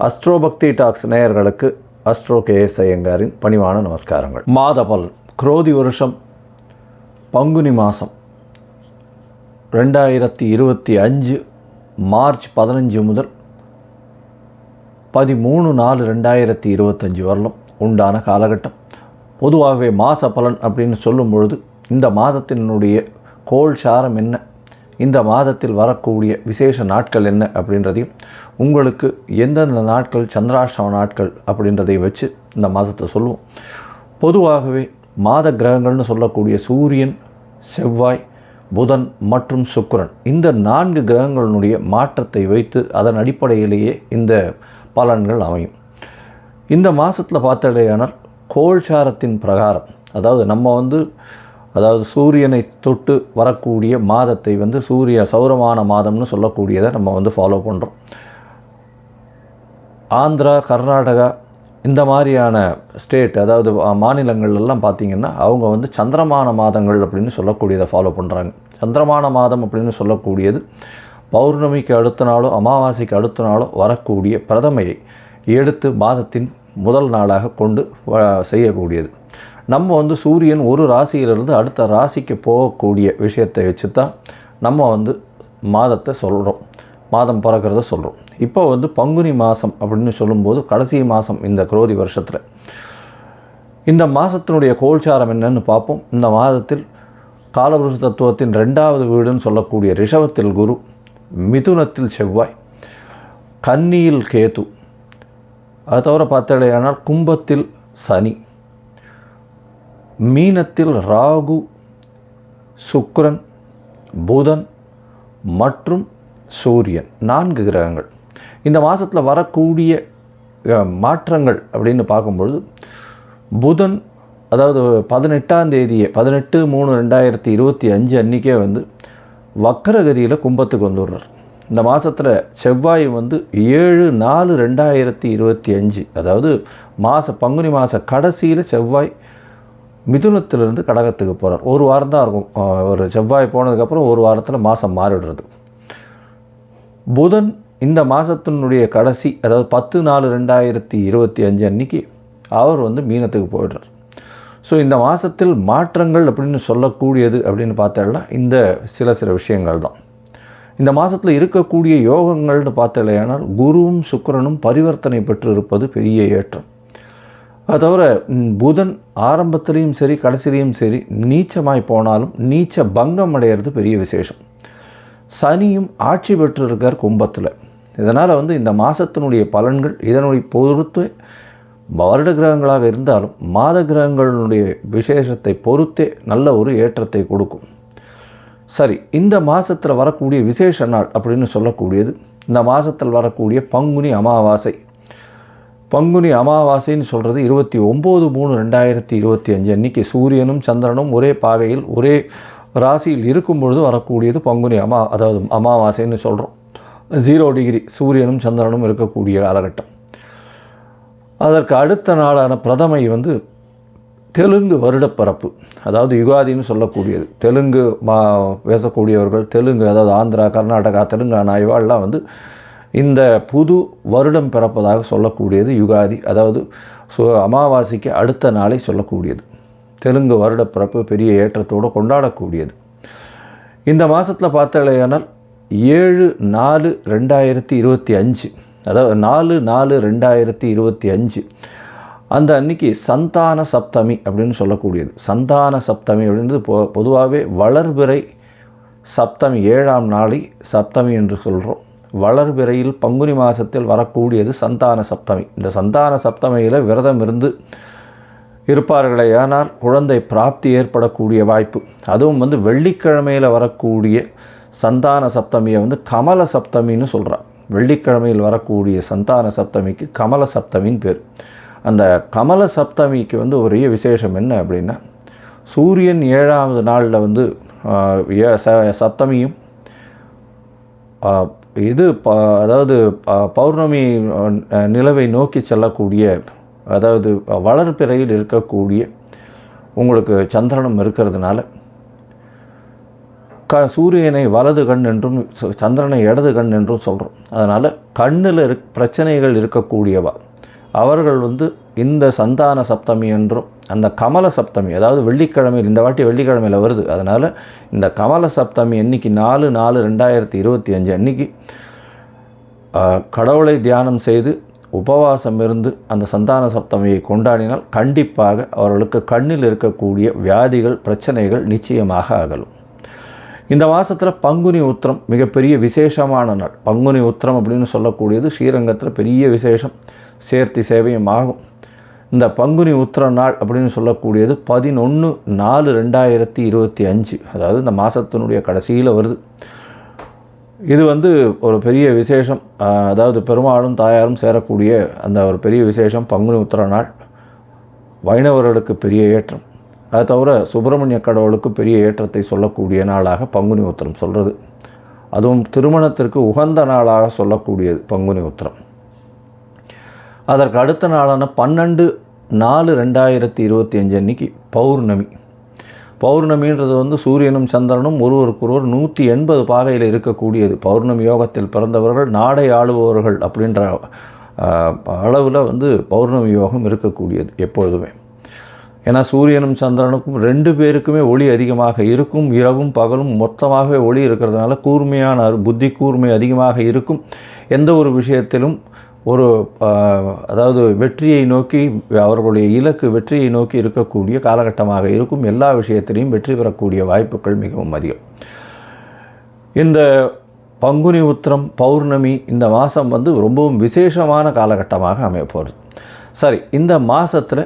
அஸ்ட்ரோபக்தி tax நேயர்களுக்கு astro KS ஐயங்காரின் பணிவான நமஸ்காரங்கள். மாத பலன் குரோதி வருஷம் பங்குனி மாதம் 2025 மார்ச் 15 முதல் 13/4/2025 வரலும் உண்டான காலகட்டம். பொதுவாகவே மாத பலன் அப்படின்னு சொல்லும் பொழுது இந்த மாதத்தினுடைய கோள் சாரம் என்ன, இந்த மாதத்தில் வரக்கூடிய விசேஷ நாட்கள் என்ன அப்படின்றதையும், உங்களுக்கு எந்தெந்த நாட்கள் சந்திராஷ்டம நாட்கள் அப்படின்றதை வச்சு இந்த மாதத்தை சொல்லுவோம். பொதுவாகவே மாத கிரகங்கள்னு சொல்லக்கூடிய சூரியன், செவ்வாய், புதன் மற்றும் சுக்கிரன், இந்த 4 கிரகங்களினுடைய மாற்றத்தை வைத்து அதன் அடிப்படையிலேயே இந்த பலன்கள் அமையும். இந்த மாதத்தில் பார்த்தடையானால் கோள்சாரத்தின் பிரகாரம், அதாவது நம்ம சூரியனை தொட்டு வரக்கூடிய மாதத்தை சௌரமான மாதம்னு சொல்லக்கூடியதை நம்ம ஃபாலோ பண்ணுறோம். ஆந்திரா, கர்நாடகா இந்த மாதிரியான ஸ்டேட், அதாவது மாநிலங்கள்லாம் பார்த்திங்கன்னா அவங்க சந்திரமான மாதங்கள் அப்படின்னு சொல்லக்கூடியதை ஃபாலோ பண்ணுறாங்க. சந்திரமான மாதம் அப்படின்னு சொல்லக்கூடியது பௌர்ணமிக்கு அடுத்த நாளோ அமாவாசைக்கு அடுத்த நாளோ வரக்கூடிய பிரதமையை எடுத்து மாதத்தின் முதல் நாளாக கொண்டு செய்யக்கூடியது. நம்ம சூரியன் ஒரு ராசியிலிருந்து அடுத்த ராசிக்கு போகக்கூடிய விஷயத்தை வச்சு தான் நம்ம மாதத்தை சொல்கிறோம், மாதம் பிறக்கிறத சொல்கிறோம். இப்போ பங்குனி மாதம் அப்படின்னு சொல்லும்போது கடைசி மாதம் இந்த குரோதி வருஷத்தில். இந்த மாதத்தினுடைய கோள்சாரம் என்னன்னு பார்ப்போம். இந்த மாதத்தில் காலபுருஷ தத்துவத்தின் 2வது வீடுன்னு சொல்லக்கூடிய ரிஷபத்தில் குரு, மிதுனத்தில் செவ்வாய், கன்னியில் கேது, அது தவிர பார்த்தடையானால் கும்பத்தில் சனி, மீனத்தில் ராகு, சுக்கிரன், புதன் மற்றும் சூரியன், 4 கிரகங்கள். இந்த மாதத்தில் வரக்கூடிய மாற்றங்கள் அப்படின்னு பார்க்கும்பொழுது புதன், அதாவது 18ஆம் தேதியே 18/3/2025 அன்றைக்கே வக்கரகதியில் கும்பத்துக்கு வந்துடுறார். இந்த மாதத்தில் செவ்வாய் 7/4/2025, அதாவது பங்குனி மாத கடைசியில் செவ்வாய் மிதுனத்திலிருந்து கடகத்துக்கு போகிறார். ஒரு வாரம் தான் இருக்கும். ஒரு செவ்வாய் போனதுக்கப்புறம் ஒரு வாரத்தில் மாதம் மாறிடுறது. புதன் இந்த மாதத்தினுடைய கடைசி, அதாவது 10/4/2025 அன்றைக்கி அவர் மீனத்துக்கு போயிடுறார். ஸோ இந்த மாதத்தில் மாற்றங்கள் அப்படின்னு சொல்லக்கூடியது அப்படின்னு பார்த்தோம்னா இந்த சில விஷயங்கள் தான். இந்த மாதத்தில் இருக்கக்கூடிய யோகங்கள்னு பார்த்தலையானால் குருவும் சுக்கிரனும் பரிவர்த்தனை பெற்று இருப்பது பெரிய ஏற்றம். அது தவிர புதன் ஆரம்பத்திலையும் சரி கடைசிலையும் சரி நீச்சமாய் போனாலும் நீச்ச பங்கம் அடைகிறது பெரிய விசேஷம். சனியும் ஆட்சி பெற்று இருக்கார் கும்பத்தில். இதனால் இந்த மாதத்தினுடைய பலன்கள் இதனுடைய பொறுத்து வருட கிரகங்களாக இருந்தாலும் மாத கிரகங்களுடைய விசேஷத்தை பொறுத்தே நல்ல ஒரு ஏற்றத்தை கொடுக்கும். சரி, இந்த மாதத்தில் வரக்கூடிய விசேஷ நாள் அப்படின்னு சொல்லக்கூடியது இந்த மாதத்தில் வரக்கூடிய பங்குனி அமாவாசை. பங்குனி அமாவாசைன்னு சொல்கிறது 29/3/2025 அன்றைக்கி சூரியனும் சந்திரனும் ஒரே பாகையில் ஒரே ராசியில் இருக்கும் பொழுது வரக்கூடியது பங்குனி அதாவது அமாவாசைன்னு சொல்கிறோம். 0 டிகிரி சூரியனும் சந்திரனும் இருக்கக்கூடிய காலகட்டம். அதற்கு அடுத்த நாளான பிரதமை தெலுங்கு வருடப்பிறப்பு, அதாவது யுகாதின்னு சொல்லக்கூடியது. தெலுங்கு பேசக்கூடியவர்கள், தெலுங்கு அதாவது ஆந்திரா, கர்நாடகா, தெலுங்கானா இவாள்லாம் இந்த புது வருடம் பிறப்பதாக சொல்லக்கூடியது யுகாதி, அதாவது அமாவாசைக்கு அடுத்த நாளை சொல்லக்கூடியது. தெலுங்கு வருடப்பிறப்பு பெரிய ஏற்றத்தோடு கொண்டாடக்கூடியது. இந்த மாதத்தில் பார்த்தாலேயானால் 7/4/2025, அதாவது 4/4/2025 அந்த அன்னைக்கு சந்தான சப்தமி அப்படின்னு சொல்லக்கூடியது. சந்தான சப்தமி அப்படின்றது பொதுவாகவே வளர்பிறை சப்தமி, 7ஆம் நாளை சப்தமி என்று சொல்கிறோம். வளர்பிறையில் பங்குனி மாதத்தில் வரக்கூடியது சந்தான சப்தமி. இந்த சந்தான சப்தமியில் விரதம் இருந்து இருப்பார்களே ஆனால் குழந்தை பிராப்தி ஏற்படக்கூடிய வாய்ப்பு. அதுவும் வெள்ளிக்கிழமையில் வரக்கூடிய சந்தான சப்தமியை கமல சப்தமின்னு சொல்கிறார். வெள்ளிக்கிழமையில் வரக்கூடிய சந்தான சப்தமிக்கு கமல சப்தமின்னு பேர். அந்த கமல சப்தமிக்கு ஒரே விசேஷம் என்ன அப்படின்னா, சூரியன் 7ஆவது நாளில் சப்தமியும் அதாவது பௌர்ணமி நிலவை நோக்கி செல்லக்கூடிய, அதாவது வளர்பிறையில் இருக்கக்கூடிய உங்களுக்கு சந்திரனும் இருக்கிறதுனால சூரியனை வலது கண் என்றும் சந்திரனை இடது கண் என்றும் சொல்கிறோம். அதனால் கண்ணில் பிரச்சனைகள் இருக்கக்கூடியவா அவர்கள் வந்து இந்த சந்தான சப்தமி என்றும் அந்த கமல சப்தமி, அதாவது வெள்ளிக்கிழமையில், இந்த வாட்டி வெள்ளிக்கிழமையில் வருது, அதனால் இந்த கமல சப்தமி அன்றைக்கி 4/4/2025 அன்றைக்கி கடவுளை தியானம் செய்து உபவாசம் இருந்து அந்த சந்தான சப்தமியை கொண்டாடினால் கண்டிப்பாக அவர்களுக்கு கண்ணில் இருக்கக்கூடிய வியாதிகள் பிரச்சனைகள் நிச்சயமாக அகலும். இந்த மாதத்தில் பங்குனி உத்திரம் மிகப்பெரிய விசேஷமான நாள். பங்குனி உத்திரம் அப்படின்னு சொல்லக்கூடியது ஸ்ரீரங்கத்தில் பெரிய விசேஷம், சேர்த்தி சேவையும் ஆகும். இந்த பங்குனி உத்திர நாள் அப்படின்னு சொல்லக்கூடியது 11/4/2025, அதாவது இந்த மாதத்தினுடைய கடைசியில் வருது. இது வந்து ஒரு பெரிய விசேஷம், அதாவது பெருமாளும் தாயாரும் சேரக்கூடிய அந்த ஒரு பெரிய விசேஷம் பங்குனி உத்திர நாள். வைணவர்களுக்கு பெரிய ஏற்றம், அதை தவிர சுப்பிரமணிய கடவுளுக்கு பெரிய ஏற்றத்தை சொல்லக்கூடிய நாளாக பங்குனி உத்திரம் சொல்கிறது. அதுவும் திருமணத்திற்கு உகந்த நாளாக சொல்லக்கூடியது பங்குனி உத்திரம். அதற்கு அடுத்த நாளான 12/4/2025 அன்றைக்கி பௌர்ணமி. பௌர்ணமின்றது வந்து சூரியனும் சந்திரனும் ஒருவருக்கொருவர் 180 பாகையில் இருக்கக்கூடியது. பௌர்ணமி யோகத்தில் பிறந்தவர்கள் நாடை ஆளுபவர்கள் அப்படின்ற அளவில் வந்து பௌர்ணமி யோகம் இருக்கக்கூடியது எப்பொழுதுமே. ஏன்னா சூரியனும் சந்திரனுக்கும் 2 பேருக்குமே ஒளி அதிகமாக இருக்கும். இரவும் பகலும் மொத்தமாகவே ஒளி இருக்கிறதுனால கூர்மையான புத்தி கூர்மை அதிகமாக இருக்கும். எந்த ஒரு விஷயத்திலும் ஒரு அதாவது வெற்றியை நோக்கி, அவர்களுடைய இலக்கு வெற்றியை நோக்கி இருக்கக்கூடிய காலகட்டமாக இருக்கும். எல்லா விஷயத்திலையும் வெற்றி பெறக்கூடிய வாய்ப்புகள் மிகவும் அதிகம். இந்த பங்குனி உத்திரம் பௌர்ணமி இந்த மாதம் வந்து ரொம்பவும் விசேஷமான காலகட்டமாக அமையப்போகிறது. சரி, இந்த மாதத்தில்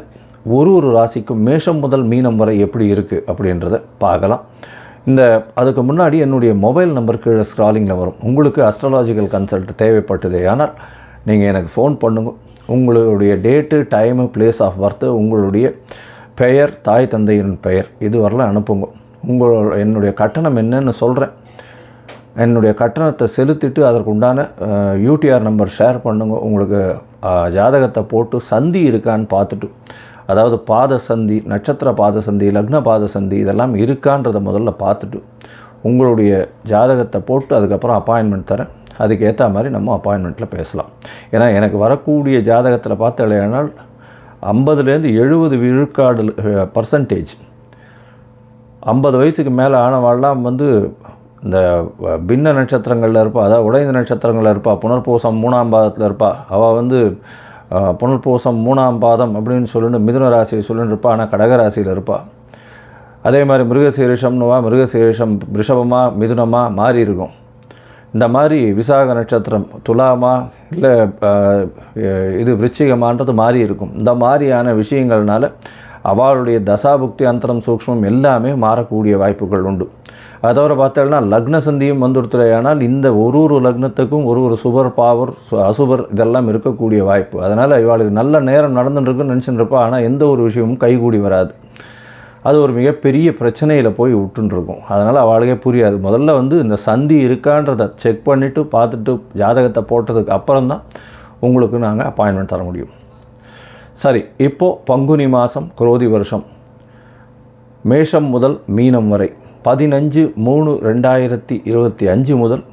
ஒரு ராசிக்கும் மேஷம் முதல் மீனம் வரை எப்படி இருக்குது அப்படின்றத பார்க்கலாம். அதுக்கு முன்னாடி என்னுடைய மொபைல் நம்பர் கீழே ஸ்க்ராலிங்கில் வரும். உங்களுக்கு அஸ்ட்ராலாஜிக்கல் கன்சல்ட் தேவைப்பட்டதே ஆனால் நீங்கள் எனக்கு ஃபோன் பண்ணுங்க. உங்களுடைய date, time, place of birth, உங்களுடைய பெயர், தாய் தந்தையின் பெயர் இது வரலாம் அனுப்புங்க. என்னுடைய கட்டணம் என்னன்னு சொல்கிறேன். என்னுடைய கட்டணத்தை செலுத்திட்டு அதற்குண்டான யூடிஆர் நம்பர் ஷேர் பண்ணுங்க. உங்களுக்கு ஜாதகத்தை போட்டு சந்தி இருக்கான்னு பார்த்துட்டு, அதாவது பாத சந்தி, நட்சத்திர பாத சந்தி, லக்ன பாத சந்தி இதெல்லாம் இருக்கான்றதை முதல்ல பார்த்துட்டு உங்களுடைய ஜாதகத்தை போட்டு அதுக்கப்புறம் அப்பாயின்மெண்ட் தரேன். அதுக்கேற்ற மாதிரி நம்ம அப்பாயின்மெண்ட்டில் பேசலாம். ஏன்னா எனக்கு வரக்கூடிய ஜாதகத்தில் பார்த்தாலேனால் 50-70 விழுக்காடு பர்சன்டேஜ் 50 வயசுக்கு மேலே ஆனவாள்லாம் வந்து இந்த பின்ன நட்சத்திரங்களில் இருப்பாள், அதாவது உடைந்த நட்சத்திரங்களில் இருப்பாள், புனர்பூசம் 3ஆம் பாதத்தில் இருப்பாள். அவள் வந்து புனர்பூசம் 3ஆம் பாதம் அப்படின்னு சொல்லிட்டு மிதுன ராசியை சொல்லிட்டு இருப்பாள், ஆனால் கடகராசியில் இருப்பாள். அதே மாதிரி மிருகசீரிஷம்னுவா, மிருகசீரிஷம் ரிஷபமாக மிதுனமாக மாறி இருக்கும். இந்த மாதிரி விசாக நட்சத்திரம் துலாமா இல்லை இது விருச்சிகமான்றது மாறி இருக்கும். இந்த மாதிரியான விஷயங்கள்னால அவளுடைய தசாபுக்தி அந்தரம் சூக்ஷ்மம் எல்லாமே மாறக்கூடிய வாய்ப்புகள் உண்டு. அதை தவிர பார்த்தோம்னா லக்ன சந்தியும் வந்துடுத்துறையானால் இந்த ஒரு லக்னத்துக்கும் ஒரு சுபர் பாவர் அசுபர் இதெல்லாம் இருக்கக்கூடிய வாய்ப்பு. அதனால் இவளுக்கு நல்ல நேரம் நடந்துட்டுருக்குன்னு நினச்சிட்டு இருப்பா, ஆனால் எந்த ஒரு விஷயமும் கைகூடி வராது. அது ஒரு மிகப்பெரிய பிரச்சனையில் போய் விட்டுருக்கும். அதனால் அவளுக்கே புரியாது. முதல்ல வந்து இந்த சந்தி இருக்கான்றதை செக் பண்ணிவிட்டு பார்த்துட்டு ஜாதகத்தை போட்டதுக்கு அப்புறம்தான் உங்களுக்கு நாங்கள் அப்பாயின்மெண்ட் தர முடியும். சரி, இப்போது பங்குனி மாதம் குரோதி வருஷம் மேஷம் முதல் மீனம் வரை 15/3/2025 முதல்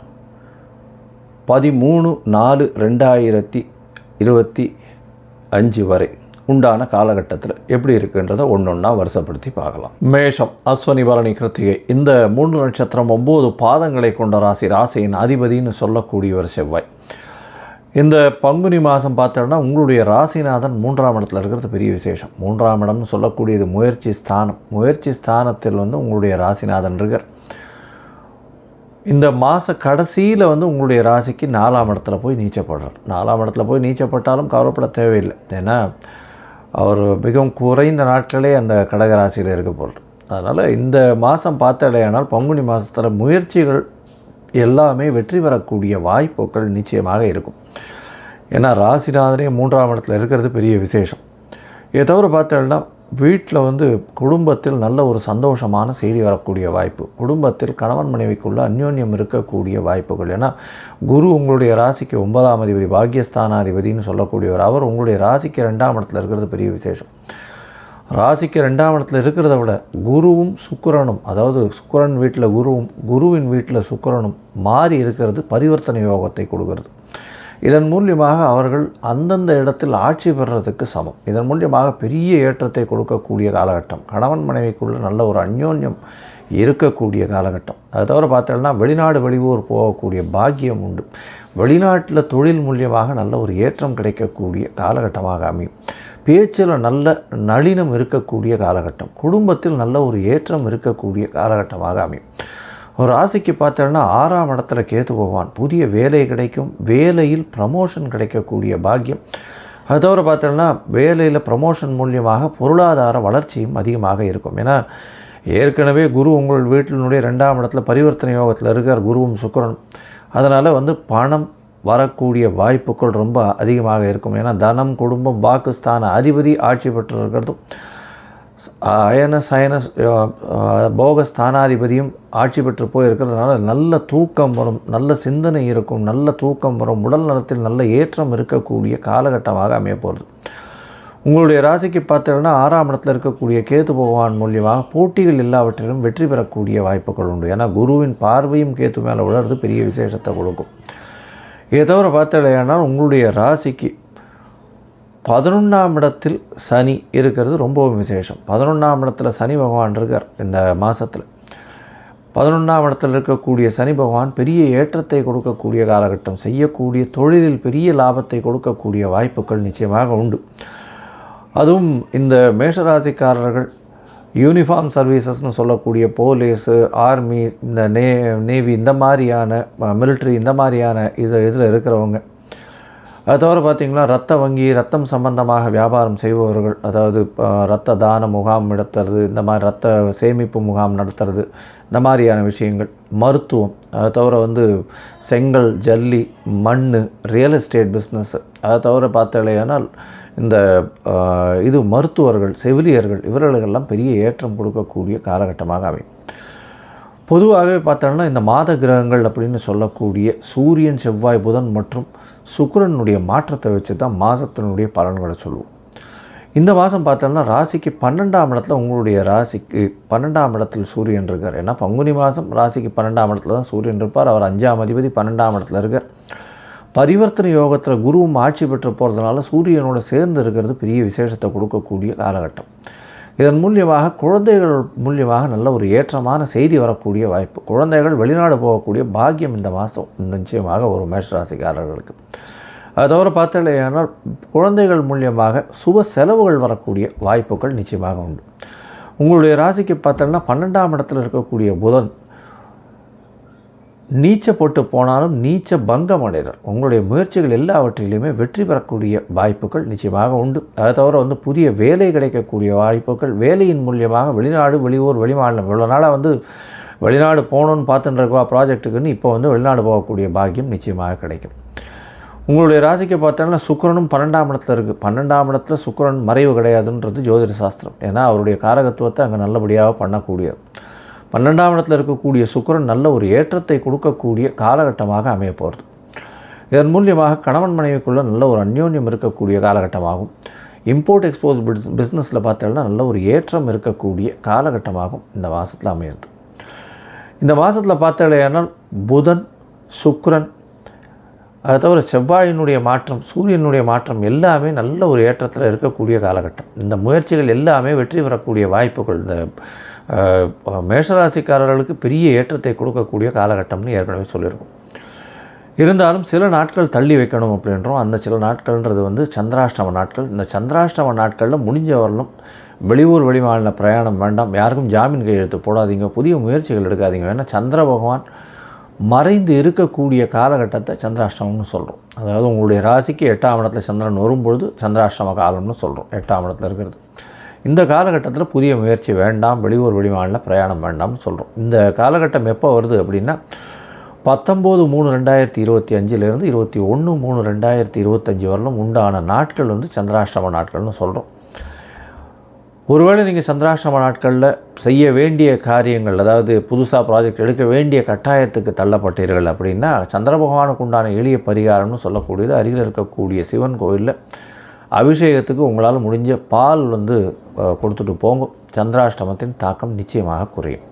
13/4/2025 வரை உண்டான காலகட்டத்தில் எப்படி இருக்குன்றதை ஒன்றா வருஷப்படுத்தி பார்க்கலாம். மேஷம், அஸ்வனி, பரணி, கிருத்திகை இந்த 3 நட்சத்திரம் 9 பாதங்களை கொண்ட ராசி. ராசியின் அதிபதினு சொல்லக்கூடியவர் செவ்வாய். இந்த பங்குனி மாதம் பார்த்தோம்னா உங்களுடைய ராசிநாதன் 3ஆம் இடத்துல இருக்கிறது பெரிய விசேஷம். 3ஆம் இடம்னு சொல்லக்கூடியது முயற்சி ஸ்தானம். முயற்சி ஸ்தானத்தில் வந்து உங்களுடைய ராசிநாதன் இருக்கார். இந்த மாத கடைசியில் வந்து உங்களுடைய ராசிக்கு 4ஆம் இடத்துல போய் நீச்சப்படுறார். 4ஆம் இடத்துல போய் நீச்சப்பட்டாலும் கவலைப்பட தேவையில்லை. ஏன்னா அவர் மிகவும் குறைந்த நாட்களே அந்த கடகராசியில் இருக்க போகிறார். அதனால் இந்த மாதம் பார்த்தாலேயானால் பங்குனி மாதத்தில் முயற்சிகள் எல்லாமே வெற்றி பெறக்கூடிய வாய்ப்புகள் நிச்சயமாக இருக்கும். ஏன்னா ராசிநாதனே 3ஆம் இடத்துல இருக்கிறது பெரிய விசேஷம். இதை தவிர பார்த்தோம்னா வீட்டில் வந்து குடும்பத்தில் நல்ல ஒரு சந்தோஷமான செய்தி வரக்கூடிய வாய்ப்பு. குடும்பத்தில் கணவன் மனைவிக்குள்ள அந்யோன்யம் இருக்கக்கூடிய வாய்ப்புகள். ஏன்னா குரு உங்களுடைய ராசிக்கு 9ஆம் அதிபதி, பாக்யஸ்தானாதிபதினு சொல்லக்கூடியவர். அவர் உங்களுடைய ராசிக்கு 2ஆம் இடத்துல இருக்கிறது பெரிய விசேஷம். ராசிக்கு 2ஆம் இடத்துல இருக்கிறத விட குருவும் சுக்கிரனும், அதாவது சுக்கிரன் வீட்டில் குருவும் குருவின் வீட்டில் சுக்கிரனும் மாறி இருக்கிறது பரிவர்த்தனை யோகத்தை கொடுக்கிறது. இதன் மூலியமாக அவர்கள் அந்தந்த இடத்தில் ஆட்சி பெறுறதுக்கு சமம். இதன் மூலியமாக பெரிய ஏற்றத்தை கொடுக்கக்கூடிய காலகட்டம். கணவன் மனைவிக்குள்ள நல்ல ஒரு அந்யோன்யம் இருக்கக்கூடிய காலகட்டம். அதை தவிர பார்த்தோம்னா வெளிநாடு வெளியூர் போகக்கூடிய பாக்கியம் உண்டு. வெளிநாட்டில் தொழில் மூலியமாக நல்ல ஒரு ஏற்றம் கிடைக்கக்கூடிய காலகட்டமாக அமையும். பேச்சில் நல்ல நளினம் இருக்கக்கூடிய காலகட்டம். குடும்பத்தில் நல்ல ஒரு ஏற்றம் இருக்கக்கூடிய காலகட்டமாக அமையும். ஒரு ராசிக்கு பார்த்தோன்னா 6ஆம் இடத்துல கேது பகவான், புதிய வேலை கிடைக்கும், வேலையில் ப்ரமோஷன் கிடைக்கக்கூடிய பாக்கியம். அது தவிர பார்த்தோன்னா வேலையில் ப்ரமோஷன் மூலியமாக பொருளாதார வளர்ச்சியும் அதிகமாக இருக்கும். ஏன்னா ஏற்கனவே குரு உங்கள் வீட்டினுடைய 2ஆம் இடத்துல பரிவர்த்தனை யோகத்தில் இருக்கார் குருவும் சுக்கிரனும். அதனால் பணம் வரக்கூடிய வாய்ப்புகள் ரொம்ப அதிகமாக இருக்கும். ஏன்னா தனம், குடும்பம், வாக்குஸ்தான அதிபதி ஆட்சி பெற்று இருக்கிறதும், அயன சயன போகஸ்தானாதிபதியும் ஆட்சி பெற்று போயிருக்கிறதுனால நல்ல தூக்கம் வரும், நல்ல சிந்தனை இருக்கும், நல்ல தூக்கம் வரும், உடல் நலத்தில் நல்ல ஏற்றம் இருக்கக்கூடிய காலகட்டமாக அமைய போகிறது. உங்களுடைய ராசிக்கு பார்த்தீங்கன்னா 6ஆம் இடத்துல இருக்கக்கூடிய கேது பகவான் மூலியமாக போட்டிகள் எல்லாவற்றிலும் வெற்றி பெறக்கூடிய வாய்ப்புகள் உண்டு. ஏன்னா குருவின் பார்வையும் கேது மேலே விழுறது பெரிய விசேஷத்தை கொடுக்கும். இதை தவிர பார்த்தீங்கன்னா உங்களுடைய ராசிக்கு 11ஆம் இடத்தில் சனி இருக்கிறது ரொம்பவும் விசேஷம். 11ஆம் இடத்துல சனி பகவான் இருக்கார். இந்த மாதத்தில் 11ஆம் இடத்தில் இருக்கக்கூடிய சனி பகவான் பெரிய ஏற்றத்தை கொடுக்கக்கூடிய காலகட்டம். செய்யக்கூடிய தொழிலில் பெரிய லாபத்தை கொடுக்கக்கூடிய வாய்ப்புகள் நிச்சயமாக உண்டு. அதுவும் இந்த மேஷராசிக்காரர்கள் யூனிஃபார்ம் சர்வீசஸ்னு சொல்லக்கூடிய போலீஸு, ஆர்மி, இந்த நேவி, இந்த மாதிரியான மிலிட்ரி, இந்த மாதிரியான இதில் இருக்கிறவங்க, அது தவிர பார்த்திங்கன்னா ரத்த வங்கி, ரத்தம் சம்பந்தமாக வியாபாரம் செய்பவர்கள், அதாவது இரத்த தான முகாம் நடத்துறது, இந்த மாதிரி ரத்த சேமிப்பு முகாம் நடத்துறது, இந்த மாதிரியான விஷயங்கள், மருத்துவம், அதை தவிர செங்கல், ஜல்லி, மண், ரியல் எஸ்டேட் பிஸ்னஸ், அதை தவிர பார்த்தாலேயானால் இந்த மருத்துவர்கள், செவிலியர்கள், இவர்களுக்கெல்லாம் பெரிய ஏற்றம் கொடுக்கக்கூடிய காலகட்டமாக அமையும். பொதுவாகவே பார்த்தோம்னா இந்த மாத கிரகங்கள் அப்படின்னு சொல்லக்கூடிய சூரியன், செவ்வாய், புதன் மற்றும் சுக்கிரனுடைய மாற்றத்தை வச்சு தான் மாதத்தினுடைய பலன்களை சொல்லுவோம். இந்த மாதம் பார்த்தோம்னா ராசிக்கு 12ஆம் இடத்துல, உங்களுடைய ராசிக்கு 12ஆம் இடத்தில் சூரியன் இருக்கார். ஏன்னா பங்குனி மாதம் ராசிக்கு 12ஆம் இடத்துல தான் சூரியன் இருப்பார். அவர் 5ஆம் அதிபதி 12ஆம் இடத்துல இருக்கார். பரிவர்த்தனை யோகத்தில் குருவும் ஆட்சி பெற்று போகிறதுனால சூரியனோட சேர்ந்து இருக்கிறது பெரிய விசேஷத்தை கொடுக்கக்கூடிய காலகட்டம். இதன் மூலியமாக குழந்தைகள் மூலியமாக நல்ல ஒரு ஏற்றமான செய்தி வரக்கூடிய வாய்ப்பு. குழந்தைகள் வெளிநாடு போகக்கூடிய பாக்கியம் இந்த மாதம் நிச்சயமாக ஒரு மேஷராசிக்காரர்களுக்கு. அது தவிர பார்த்தீங்கன்னா குழந்தைகள் மூலியமாக சுப செலவுகள் வரக்கூடிய வாய்ப்புகள் நிச்சயமாக உண்டு. உங்களுடைய ராசிக்கு பார்த்தோன்னா 12ஆம் இடத்துல இருக்கக்கூடிய புதன் நீச்ச போட்டு போனாலும் நீச்ச பங்கம் அடைகிறார். உங்களுடைய முயற்சிகள் எல்லாவற்றிலையுமே வெற்றி பெறக்கூடிய வாய்ப்புகள் நிச்சயமாக உண்டு. அதை தவிர புதிய வேலை கிடைக்கக்கூடிய வாய்ப்புகள், வேலையின் மூலியமாக வெளிநாடு, வெளியூர், வெளிமாநிலம், இவ்வளோ நாளாக வெளிநாடு போகணுன்னு பார்த்துட்டு இருக்கா ப்ராஜெக்ட்டுக்குன்னு இப்போ வெளிநாடு போகக்கூடிய பாக்கியம் நிச்சயமாக கிடைக்கும். உங்களுடைய ராசிக்கு பார்த்தோன்னா சுக்கிரனும் 12ஆம் இடத்துல இருக்குது. 12ஆம் இடத்துல சுக்கிரன் மறைவு கிடையாதுன்றது ஜோதிட சாஸ்திரம். ஏன்னா அவருடைய காரகத்துவத்தை அங்கே நல்லபடியாக பண்ணக்கூடியது. 12ஆம் இடத்தில் இருக்கக்கூடிய சுக்கிரன் நல்ல ஒரு ஏற்றத்தை கொடுக்கக்கூடிய காலகட்டமாக அமைய போகிறது. இதன் மூலியமாக கணவன் மனைவிக்குள்ளே நல்ல ஒரு அந்யோன்யம் இருக்கக்கூடிய காலகட்டமாகும். இம்போர்ட் எக்ஸ்போர்ட் பிஸ்னஸில் பார்த்தோம்னா நல்ல ஒரு ஏற்றம் இருக்கக்கூடிய காலகட்டமாகும் இந்த மாதத்தில் அமையிறது. இந்த மாதத்தில் பார்த்தோம்னா புதன், சுக்கிரன், அதை தவிர செவ்வாயினுடைய மாற்றம், சூரியனுடைய மாற்றம் எல்லாமே நல்ல ஒரு ஏற்றத்தில் இருக்கக்கூடிய காலகட்டம். இந்த முயற்சிகள் எல்லாமே வெற்றி பெறக்கூடிய வாய்ப்புகள் இந்த மேஷராசிக்காரர்களுக்கு பெரிய ஏற்றத்தை கொடுக்கக்கூடிய காலகட்டம்னு ஏற்கனவே சொல்லியிருக்கோம். இருந்தாலும் சில நாட்கள் தள்ளி வைக்கணும் அப்படின்றோம். அந்த சில நாட்கள்ன்றது சந்திராஷ்டம நாட்கள். இந்த சந்திராஷ்டம நாட்களில் முடிஞ்ச வரலும் வெளியூர், வெளிமாநில பிரயாணம் வேண்டாம். யாருக்கும் ஜாமீன் கையெழுத்து போடாதீங்க, புதிய முயற்சிகள் எடுக்காதீங்க. ஏன்னா சந்திர பகவான் மறைந்து இருக்கக்கூடிய காலகட்டத்தை சந்திராஷ்டமம்னு சொல்கிறோம். அதாவது உங்களுடைய ராசிக்கு 8ஆம் இடத்துல சந்திரன் வரும்பொழுது சந்திராஷ்டம காலம்னு சொல்கிறோம். 8ஆம் இடத்துல இருக்கிறது. இந்த காலகட்டத்தில் புதிய முயற்சி வேண்டாம், வெளியூர், வெளிமாநில பிரயாணம் வேண்டாம்னு சொல்கிறோம். இந்த காலகட்டம் எப்போ வருது அப்படின்னா 19/3/2025 21/3/2025 வரலும் உண்டான நாட்கள் சந்திராஷ்டம நாட்கள்னு சொல்கிறோம். ஒருவேளை நீங்கள் சந்திராஷ்டம நாட்களில் செய்ய வேண்டிய காரியங்கள், அதாவது புதுசாக ப்ராஜெக்ட் எடுக்க வேண்டிய கட்டாயத்துக்கு தள்ளப்பட்டீர்கள் அப்படின்னா சந்திர பகவானுக்கு உண்டான எளிய பரிகாரம்னு சொல்லக்கூடியது அருகில் இருக்கக்கூடிய சிவன் கோயிலில் அபிஷேகத்துக்கு உங்களால் முடிஞ்ச பால் வந்து கொடுத்துட்டு போங்க. சந்திராஷ்டமத்தின் தாக்கம் நிச்சயமாக குறையும்.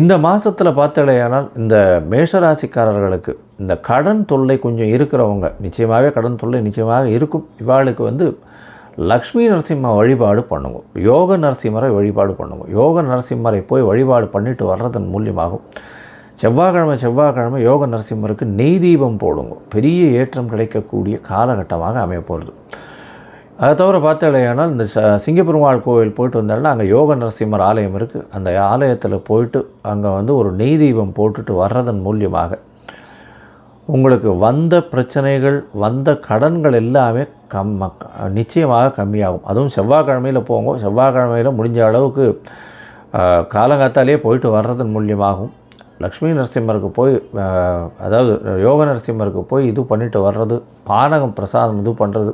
இந்த மாதத்தில் பார்த்தலையானால் இந்த மேஷராசிக்காரர்களுக்கு இந்த கடன் தொல்லை கொஞ்சம் இருக்கிறவங்க, நிச்சயமாகவே கடன் தொல்லை நிச்சயமாக இருக்கும். இவாளுக்கு வந்து லக்ஷ்மி நரசிம்ம வழிபாடு பண்ணுங்க, யோக நரசிம்மரை வழிபாடு பண்ணுங்க. யோக நரசிம்மரை போய் வழிபாடு பண்ணிட்டு வர்றதன் மூலியமாகும் செவ்வாய்க்கிழமை யோக நரசிம்மருக்கு நெய் தீபம் போடுங்க. பெரிய ஏற்றம் கிடைக்கக்கூடிய காலகட்டமாக அமைய போகிறது. அதை தவிர பார்த்தாலேயானால் இந்த சிங்கப்பெருமாள் கோவில் போயிட்டு வந்தாலும் அங்கே யோக நரசிம்மர் ஆலயம் இருக்குது. அந்த ஆலயத்தில் போயிட்டு அங்கே வந்து ஒரு நெய் தீபம் போட்டுட்டு வர்றதன் மூலியமாக உங்களுக்கு வந்த பிரச்சனைகள், வந்த கடன்கள் எல்லாமே நிச்சயமாக கம்மியாகும். அதுவும் செவ்வாய்க்கிழமையில் போங்க. செவ்வாய்க்கிழமையில் முடிஞ்ச அளவுக்கு காலங்காத்தாலேயே போயிட்டு வர்றதன் மூலியமாகவும் லக்ஷ்மி நரசிம்மருக்கு போய், அதாவது யோக நரசிம்மருக்கு போய் இது பண்ணிட்டு வர்றது, பானகம் பிரசாதம் இது பண்ணுறது,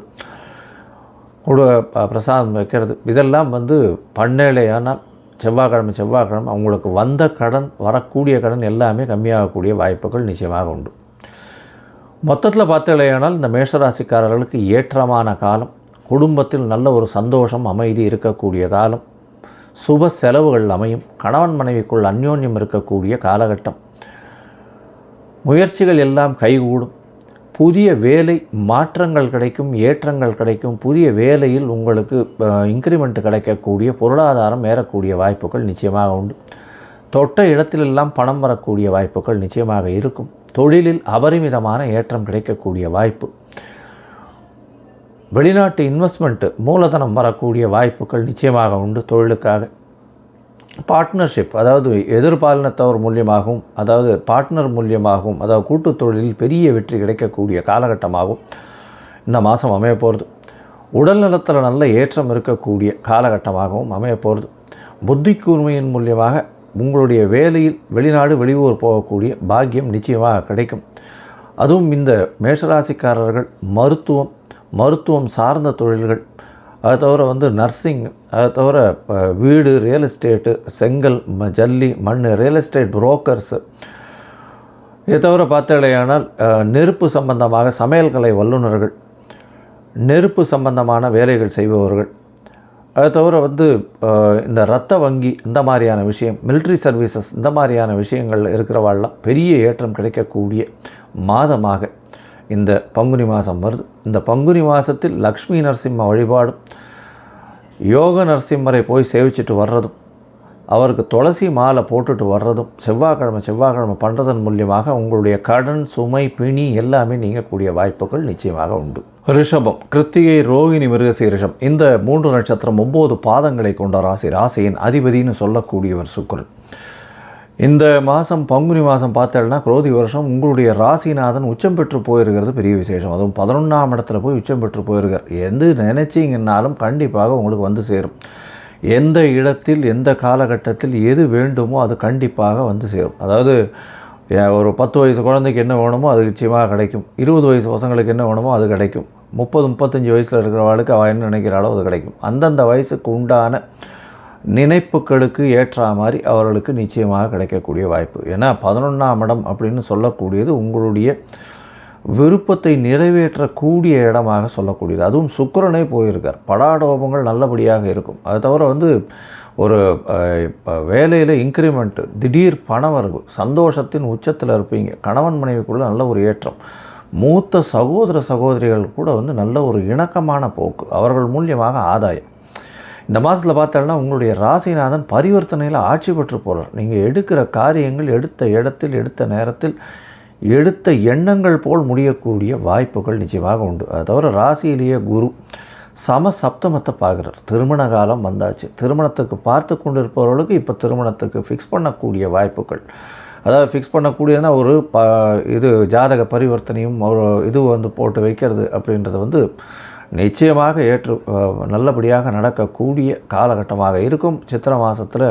பிரசாதம் வைக்கிறது, இதெல்லாம் வந்து பண்ணலையானால் செவ்வாய்க்கிழமை அவங்களுக்கு வந்த கடன், வரக்கூடிய கடன் எல்லாமே கம்மியாகக்கூடிய வாய்ப்புகள் நிச்சயமாக உண்டு. மொத்தத்தில் பார்த்தலையானால் இந்த மேஷராசிக்காரர்களுக்கு ஏற்றமான காலம், குடும்பத்தில் நல்ல ஒரு சந்தோஷம், அமைதி இருக்கக்கூடிய காலம், சுப செலவுகள் அமையும், கணவன் மனைவிக்குள் அந்யோன்யம் இருக்கக்கூடிய காலகட்டம், முயற்சிகள் எல்லாம் கைகூடும், புதிய வேலை மாற்றங்கள் கிடைக்கும், ஏற்றங்கள் கிடைக்கும், புதிய வேலையில் உங்களுக்கு இன்க்ரிமெண்ட் கிடைக்கக்கூடிய, பொருளாதாரம் ஏறக்கூடிய வாய்ப்புகள் நிச்சயமாக உண்டு. தொட்ட இடத்திலெல்லாம் பணம் வரக்கூடிய வாய்ப்புகள் நிச்சயமாக இருக்கும். தொழிலில் அபரிமிதமான ஏற்றம் கிடைக்கக்கூடிய வாய்ப்பு, வெளிநாட்டு இன்வெஸ்ட்மெண்ட்டு மூலதனம் வரக்கூடிய வாய்ப்புகள் நிச்சயமாக உண்டு. தொழிலுக்காக பார்ட்னர்ஷிப், அதாவது எதிர்பாலினத்தவர் மூலியமாகவும், அதாவது பார்ட்னர் மூலியமாகவும், அதாவது கூட்டு தொழிலில் பெரிய வெற்றி கிடைக்கக்கூடிய காலகட்டமாகவும் இந்த மாதம் அமைய போகிறது. உடல் நலத்தில் நல்ல ஏற்றம் இருக்கக்கூடிய காலகட்டமாகவும் அமைய போகிறது. புத்தி கூர்மையின் மூலியமாக உங்களுடைய வேலையில் வெளிநாடு வெளியூர் போகக்கூடிய பாக்கியம் நிச்சயமாக கிடைக்கும். அதுவும் இந்த மேஷராசிக்காரர்கள் மருத்துவம் சார்ந்த தொழில்கள், அதை தவிர வந்து நர்சிங், அதை தவிர வீடு, ரியல் எஸ்டேட்டு, செங்கல், ஜல்லி, மண், ரியல் எஸ்டேட் புரோக்கர்ஸு, இதை தவிர பார்த்தாலேயானால் நெருப்பு சம்பந்தமாக சமையல் கலை வல்லுநர்கள், நெருப்பு சம்பந்தமான வேலைகள் செய்பவர்கள், அதை தவிர வந்து இந்த இரத்த வங்கி, இந்த மாதிரியான விஷயம், மிலிட்ரி சர்வீசஸ், இந்த மாதிரியான விஷயங்கள் இருக்கிறவாள்லாம் பெரிய ஏற்றம் கிடைக்கக்கூடிய மாதமாக இந்த பங்குனி மாதம் வருது. இந்த பங்குனி மாதத்தில் லக்ஷ்மி நரசிம்ம வழிபாடும், யோக நரசிம்மரை போய் சேவிச்சிட்டு வர்றதும், அவருக்கு துளசி மாலை போட்டுட்டு வர்றதும் செவ்வாய்க்கிழமை பண்ணுறதன் மூலியமாக உங்களுடைய கடன், சுமை, பிணி எல்லாமே நீங்கக்கூடிய வாய்ப்புகள் நிச்சயமாக உண்டு. ரிஷபம், கிருத்திகை, ரோகிணி, மிருகசீரிஷம், இந்த 3 நட்சத்திரம் 9 பாதங்களை கொண்ட ராசி. ராசியின் அதிபதினு சொல்லக்கூடியவர் சுக்கிரன். இந்த மாதம் பங்குனி மாதம் பார்த்தேன்னா குரோதி வருஷம் உங்களுடைய ராசிநாதன் உச்சம் பெற்று போயிருக்கிறது பெரிய விசேஷம். அதுவும் 11ஆம் இடத்துல போய் உச்சம் பெற்று போயிருக்கார். எது நினைச்சிங்கன்னாலும் கண்டிப்பாக உங்களுக்கு வந்து சேரும். எந்த இடத்தில், எந்த காலகட்டத்தில் எது வேண்டுமோ அது கண்டிப்பாக வந்து சேரும். அதாவது ஒரு 10 வயசு குழந்தைக்கு என்ன வேணுமோ அது நிச்சயமாக கிடைக்கும். 20 வயசு பசங்களுக்கு என்ன வேணுமோ அது கிடைக்கும். 30-35 வயசில் இருக்கிறவளுக்கு அவள் என்ன நினைக்கிறாளோ அது கிடைக்கும். அந்தந்த வயசுக்கு உண்டான நினைப்புகளுக்கு ஏற்ற மாதிரி அவர்களுக்கு நிச்சயமாக கிடைக்கக்கூடிய வாய்ப்பு. ஏன்னா 11ஆம் இடம் அப்படின்னு சொல்லக்கூடியது உங்களுடைய விருப்பத்தை நிறைவேற்றக்கூடிய இடமாக சொல்லக்கூடியது. அதுவும் சுக்கிரனே போயிருக்கார். படாடோபங்கள் நல்லபடியாக இருக்கும். அது தவிர வந்து ஒரு வேலையில் இன்க்ரிமெண்ட்டு, திடீர் பணவரவு, சந்தோஷத்தின் உச்சத்தில் இருப்பீங்க. கணவன் மனைவிக்குள்ளே நல்ல ஒரு ஏற்றம். மூத்த சகோதரிகள் கூட வந்து நல்ல ஒரு இணக்கமான போக்கு, அவர்கள் மூலியமாக ஆதாயம். இந்த மாதத்தில் பார்த்தோன்னா உங்களுடைய ராசிநாதன் பரிவர்த்தனையில் ஆட்சி பெற்று போகிறார். நீங்கள் எடுக்கிற காரியங்கள் எடுத்த இடத்தில், எடுத்த நேரத்தில், எடுத்த எண்ணங்கள் போல் முடியக்கூடிய வாய்ப்புகள் நிச்சயமாக உண்டு. அது தவிர ராசியிலேயே குரு சப்தமத்தை பார்க்குறார். திருமண காலம் வந்தாச்சு. திருமணத்துக்கு பார்த்து கொண்டு இருப்பவர்களுக்கு இப்போ திருமணத்துக்கு ஃபிக்ஸ் பண்ணக்கூடிய வாய்ப்புகள், அதாவது ஃபிக்ஸ் பண்ணக்கூடியதுன்னா ஒரு இது ஜாதக பரிவர்த்தனையும் ஒரு இது வந்து போட்டு வைக்கிறது அப்படின்றது வந்து நிச்சயமாக நல்லபடியாக நடக்கக்கூடிய காலகட்டமாக இருக்கும். சித்திரை மாதத்தில்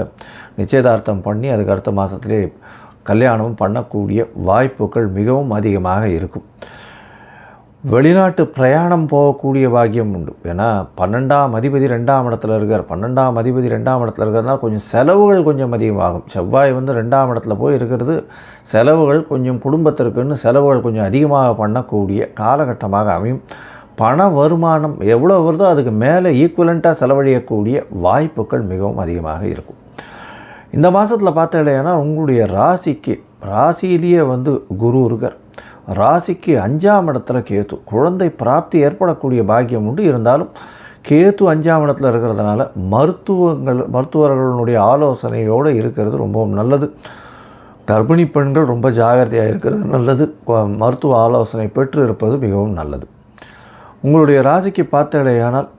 நிச்சயதார்த்தம் பண்ணி அதுக்கு அடுத்த மாதத்திலே கல்யாணமும் பண்ணக்கூடிய வாய்ப்புகள் மிகவும் அதிகமாக இருக்கும். வெளிநாட்டு பிரயாணம் போகக்கூடிய பாக்கியம் உண்டு. ஏன்னா 12ஆம் அதிபதி 2ஆம் இடத்துல இருக்கார். 12ஆம் அதிபதி 2ஆம் இடத்துல இருக்கிறதுனால கொஞ்சம் செலவுகள் கொஞ்சம் அதிகமாகும். செவ்வாய் வந்து 2ஆம் இடத்துல போய் இருக்கிறது செலவுகள் கொஞ்சம், குடும்பத்திற்குன்னு செலவுகள் கொஞ்சம் அதிகமாக பண்ணக்கூடிய காலகட்டமாக அமையும். பண வருமானம் எவ்வளோ வருதோ அதுக்கு மேலே ஈக்குவலண்ட்டாக செலவழியக்கூடிய வாய்ப்புகள் மிகவும் அதிகமாக இருக்கும். இந்த மாதத்தில் பார்த்தீங்கன்னா உங்களுடைய ராசியிலேயே குரு இருக்கார். ராசிக்கு 5ஆம் இடத்துல கேத்து, குழந்தை பிராப்தி ஏற்படக்கூடிய பாக்கியம் உண்டு. இருந்தாலும் கேத்து 5ஆம் இடத்துல இருக்கிறதுனால மருத்துவர்களுடைய ஆலோசனையோடு இருக்கிறது ரொம்பவும் நல்லது. கர்ப்பிணி பெண்கள் ரொம்ப ஜாகிரதையாக இருக்கிறது நல்லது. மருத்துவ ஆலோசனை பெற்று இருப்பது மிகவும் நல்லது. உங்களுடைய ராசிக்கு பார்த்தடையானால்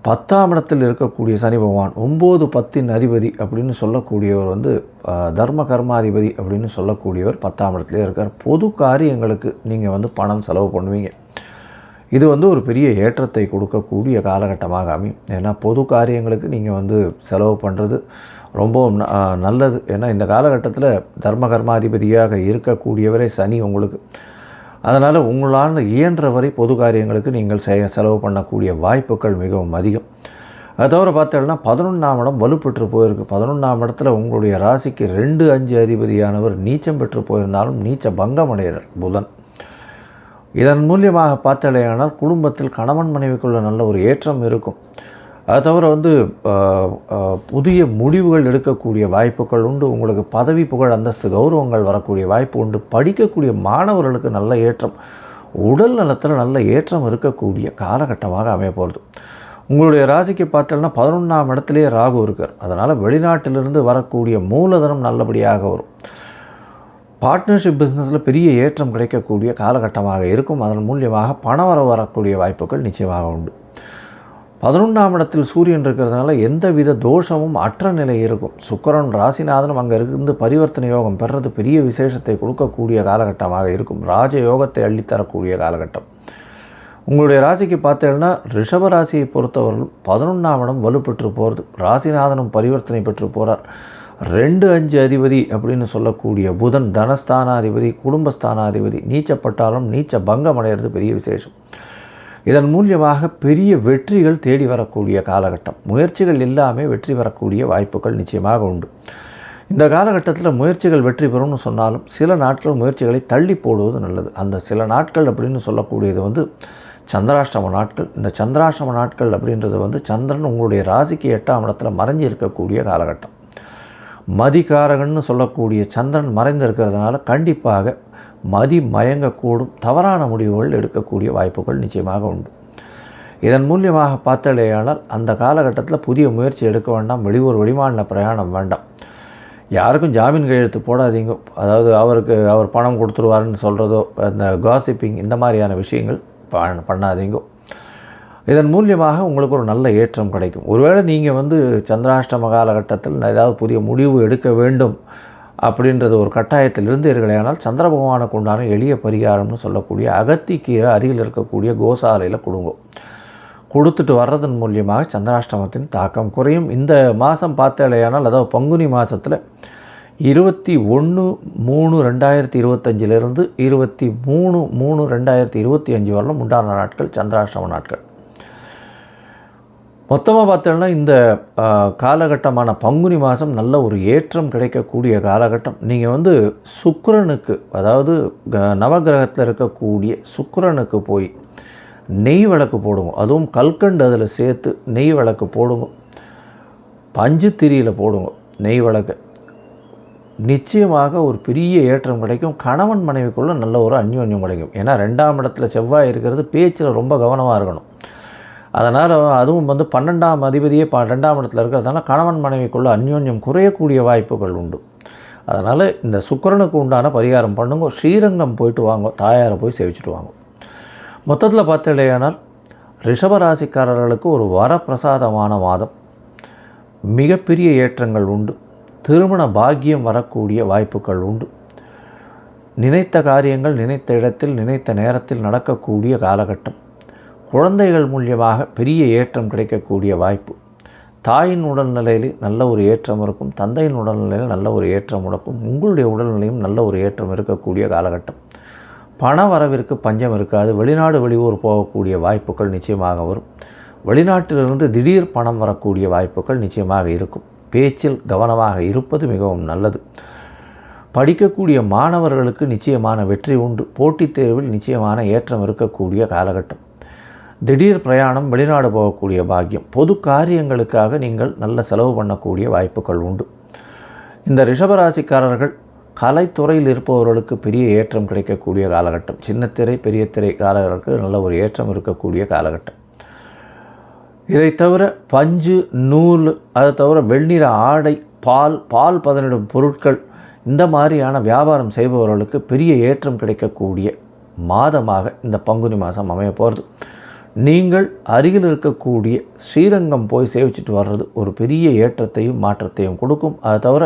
10ஆம் இடத்தில் இருக்கக்கூடிய சனி பகவான் 9, 10 அதிபதி அப்படின்னு சொல்லக்கூடியவர் தர்ம கர்மாதிபதி அப்படின்னு சொல்லக்கூடியவர் 10ஆம் இடத்துலேயே இருக்கார். பொது காரியங்களுக்கு நீங்கள் பணம் செலவு பண்ணுவீங்க. இது ஒரு பெரிய ஏற்றத்தை கொடுக்கக்கூடிய காலகட்டமாக அமையும். ஏன்னா பொது காரியங்களுக்கு நீங்கள் செலவு பண்ணுறது ரொம்ப நல்லது. ஏன்னா இந்த காலகட்டத்தில் தர்ம கர்மாதிபதியாக இருக்கக்கூடியவரே சனி உங்களுக்கு. அதனால் உங்களால் இயன்ற வரை பொது காரியங்களுக்கு நீங்கள் செலவு பண்ணக்கூடிய வாய்ப்புகள் மிகவும் அதிகம். அது தவிர பார்த்தீங்கன்னா 11ஆம் இடம் வலுப்பெற்று போயிருக்கு. 11ஆம் இடத்துல உங்களுடைய ராசிக்கு 2, 5 அதிபதியானவர் நீச்சம் பெற்று போயிருந்தாலும் நீச்ச பங்கம் அடைகிறார் புதன். இதன் மூலியமாக பார்த்தலையானால் குடும்பத்தில் கணவன் மனைவிக்குள்ள நல்ல ஒரு ஏற்றம் இருக்கும். அது தவிர புதிய முடிவுகள் எடுக்கக்கூடிய வாய்ப்புகள் உண்டு. உங்களுக்கு பதவி, புகழ், அந்தஸ்து, கௌரவங்கள் வரக்கூடிய வாய்ப்பு உண்டு. படிக்கக்கூடிய மாணவர்களுக்கு நல்ல ஏற்றம், உடல் நலத்தில் நல்ல ஏற்றம் இருக்கக்கூடிய காலகட்டமாக அமைய போகிறது. உங்களுடைய ராசிக்கு பார்த்தோன்னா 11ஆம் இடத்துலேயே ராகு இருக்கார். அதனால் வெளிநாட்டிலிருந்து வரக்கூடிய மூலதனம் நல்லபடியாக வரும். பார்ட்னர்ஷிப் பிஸ்னஸில் பெரிய ஏற்றம் கிடைக்கக்கூடிய காலகட்டமாக இருக்கும். அதன் மூலியமாக பணவரவு வரக்கூடிய வாய்ப்புகள் நிச்சயமாக உண்டு. 11ஆம் இடத்தில் சூரியன் இருக்கிறதுனால எந்தவித தோஷமும் அற்ற நிலை இருக்கும். சுக்கிரன் ராசிநாதனும் அங்கே இருந்து பரிவர்த்தனை யோகம் பெறுறது பெரிய விசேஷத்தை கொடுக்கக்கூடிய காலகட்டமாக இருக்கும். ராஜயோகத்தை அள்ளித்தரக்கூடிய காலகட்டம். உங்களுடைய ராசிக்கு பார்த்தீங்கன்னா ரிஷப ராசியை பொறுத்தவரையும் 11ஆம் இடம் வலுப்பெற்று போகிறது. ராசிநாதனும் பரிவர்த்தனை பெற்று போகிறார். 2, 5 அதிபதி அப்படின்னு சொல்லக்கூடிய புதன் தனஸ்தானாதிபதி, குடும்பஸ்தானாதிபதி நீச்சப்பட்டாலும் நீச்ச பங்கம் அடைகிறது பெரிய விசேஷம். இதன் மூலியமாக பெரிய வெற்றிகள் தேடி வரக்கூடிய காலகட்டம். முயற்சிகள் எல்லாமே வெற்றி பெறக்கூடிய வாய்ப்புகள் நிச்சயமாக உண்டு. இந்த காலகட்டத்தில் முயற்சிகள் வெற்றி பெறும்னு சொன்னாலும் சில நாட்கள் முயற்சிகளை தள்ளி போடுவது நல்லது. அந்த சில நாட்கள் அப்படின்னு சொல்லக்கூடியது சந்திராஷ்டம நாட்கள். இந்த சந்திராஷ்டம நாட்கள் அப்படின்றது சந்திரன் உங்களுடைய ராசிக்கு 8ஆம் இடத்துல மறைஞ்சி இருக்கக்கூடிய காலகட்டம். மதிகாரகன்னு சொல்லக்கூடிய சந்திரன் மறைந்து இருக்கிறதுனால கண்டிப்பாக மதி மயங்கக்கூடும், தவறான முடிவுகள் எடுக்கக்கூடிய வாய்ப்புகள் நிச்சயமாக உண்டு. இதன் மூலியமாக பார்த்தலையானால் அந்த காலகட்டத்தில் புதிய முயற்சி எடுக்க வேண்டாம். வெளியூர் வெளிமாநில பிரயாணம் வேண்டாம். யாருக்கும் ஜாமீன் கையெழுத்து போடாதீங்க. அதாவது அவர் பணம் கொடுத்துருவாருன்னு சொல்கிறதோ, இந்த காசிப்பிங் இந்த மாதிரியான விஷயங்கள் பண்ணாதீங்க. இதன் மூலியமாக உங்களுக்கு ஒரு நல்ல ஏற்றம் கிடைக்கும். ஒருவேளை நீங்கள் சந்திராஷ்டம காலகட்டத்தில் ஏதாவது புதிய முடிவு எடுக்க வேண்டும் அப்படின்றது ஒரு கட்டாயத்தில் இருந்தீர்களேனால் சந்திர பகவானுக்கு உண்டான எளிய பரிகாரம்னு சொல்லக்கூடிய அகத்திக்கீரை அருகில் இருக்கக்கூடிய கோசாலையில் கொடுத்துட்டு வர்றதன் மூலியமாக சந்திராஷ்டமத்தின் தாக்கம் குறையும். இந்த மாதம் பார்த்தலையானால் அதாவது பங்குனி மாதத்தில் 21/3/2025 23/3/2025 வரலும் உண்டான நாட்கள் சந்திராஷ்டம நாட்கள். மொத்தமாக பார்த்தோன்னா இந்த காலகட்டமான பங்குனி மாதம் நல்ல ஒரு ஏற்றம் கிடைக்கக்கூடிய காலகட்டம். நீங்கள் சுக்கிரனுக்கு, அதாவது நவகிரகத்தில் இருக்கக்கூடிய சுக்கிரனுக்கு போய் நெய் விளக்கு போடுங்க. அதுவும் கல்கண்டு அதில் சேர்த்து நெய் விளக்கு போடுங்க. பஞ்சு திரியில் போடுங்க நெய் விளக்கு. நிச்சயமாக ஒரு பெரிய ஏற்றம் கிடைக்கும். கணவன் மனைவிக்குள்ளே நல்ல ஒரு அந்யோன்யம் கிடைக்கும். ஏன்னா 2ஆம் இடத்துல செவ்வாய் இருக்கிறது, பேச்சில் ரொம்ப கவனமாக இருக்கணும். அதனால் அதுவும் 12ஆம் அதிபதியே 2ஆம் இடத்துல இருக்கிறதுனால கணவன் மனைவிக்குள்ள அந்யோன்யம் குறையக்கூடிய வாய்ப்புகள் உண்டு. அதனால் இந்த சுக்கிரனுக்கு உண்டான பரிகாரம் பண்ணுங்க. ஸ்ரீரங்கம் போயிட்டு வாங்க, தாயாரை போய் சேவிச்சுட்டு வாங்க. மொத்தத்தில் பார்த்தீங்களேனால் ரிஷபராசிக்காரர்களுக்கு ஒரு வரப்பிரசாதமான மாதம். மிகப்பெரிய ஏற்றங்கள் உண்டு. திருமண பாக்கியம் வரக்கூடிய வாய்ப்புகள் உண்டு. நினைத்த காரியங்கள் நினைத்த இடத்தில் நினைத்த நேரத்தில் நடக்கக்கூடிய காலகட்டம். குழந்தைகள் மூலியமாக பெரிய ஏற்றம் கிடைக்கக்கூடிய வாய்ப்பு. தாயின் உடல்நிலையில் நல்ல ஒரு ஏற்றம் இருக்கும். தந்தையின் உடல்நிலையில் நல்ல ஒரு ஏற்றம் இருக்கும். உங்களுடைய உடல்நிலையும் நல்ல ஒரு ஏற்றம் இருக்கக்கூடிய காலகட்டம். பண வரவிற்கு பஞ்சம் இருக்காது. வெளிநாடு வெளியூர் போகக்கூடிய வாய்ப்புகள் நிச்சயமாக வரும். வெளிநாட்டிலிருந்து திடீர் பணம் வரக்கூடிய வாய்ப்புகள் நிச்சயமாக இருக்கும். பேச்சில் கவனமாக இருப்பது மிகவும் நல்லது. படிக்கக்கூடிய மாணவர்களுக்கு நிச்சயமான வெற்றி உண்டு. போட்டித் தேர்வில் நிச்சயமான ஏற்றம் இருக்கக்கூடிய காலகட்டம். திடீர் பிரயாணம், வெளிநாடு போகக்கூடிய பாக்கியம், பொது காரியங்களுக்காக நீங்கள் நல்ல செலவு பண்ணக்கூடிய வாய்ப்புகள் உண்டு. இந்த ரிஷபராசிக்காரர்கள் கலைத்துறையில் இருப்பவர்களுக்கு பெரிய ஏற்றம் கிடைக்கக்கூடிய காலகட்டம். சின்னத்திரை பெரிய திரை காலர்களுக்கு நல்ல ஒரு ஏற்றம் இருக்கக்கூடிய காலகட்டம். இதை தவிர பஞ்சு, நூல், அதை தவிர வெள்ளிற ஆடை, பால் பதனிடும் பொருட்கள், இந்த மாதிரியான வியாபாரம் செய்பவர்களுக்கு பெரிய ஏற்றம் கிடைக்கக்கூடிய மாதமாக இந்த பங்குனி மாதம் அமைய போகிறது. நீங்கள் அருகில் இருக்கக்கூடிய ஸ்ரீரங்கம் போய் சேவிச்சிட்டு வர்றது ஒரு பெரிய ஏற்றத்தையும் மாற்றத்தையும் கொடுக்கும். அதை தவிர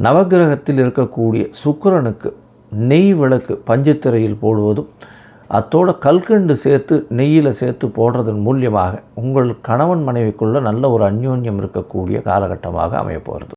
நவகிரகத்தில் இருக்கக்கூடிய சுக்கிரனுக்கு நெய் விளக்கு பஞ்சுத்திரையில் போடுவதும், அத்தோடு கல்கண்டு சேர்த்து நெய்யில் சேர்த்து போடுறதன் மூலியமாக உங்கள் கணவன் மனைவிக்குள்ள நல்ல ஒரு அந்யோன்யம் இருக்கக்கூடிய காலகட்டமாக அமையப்போகிறது.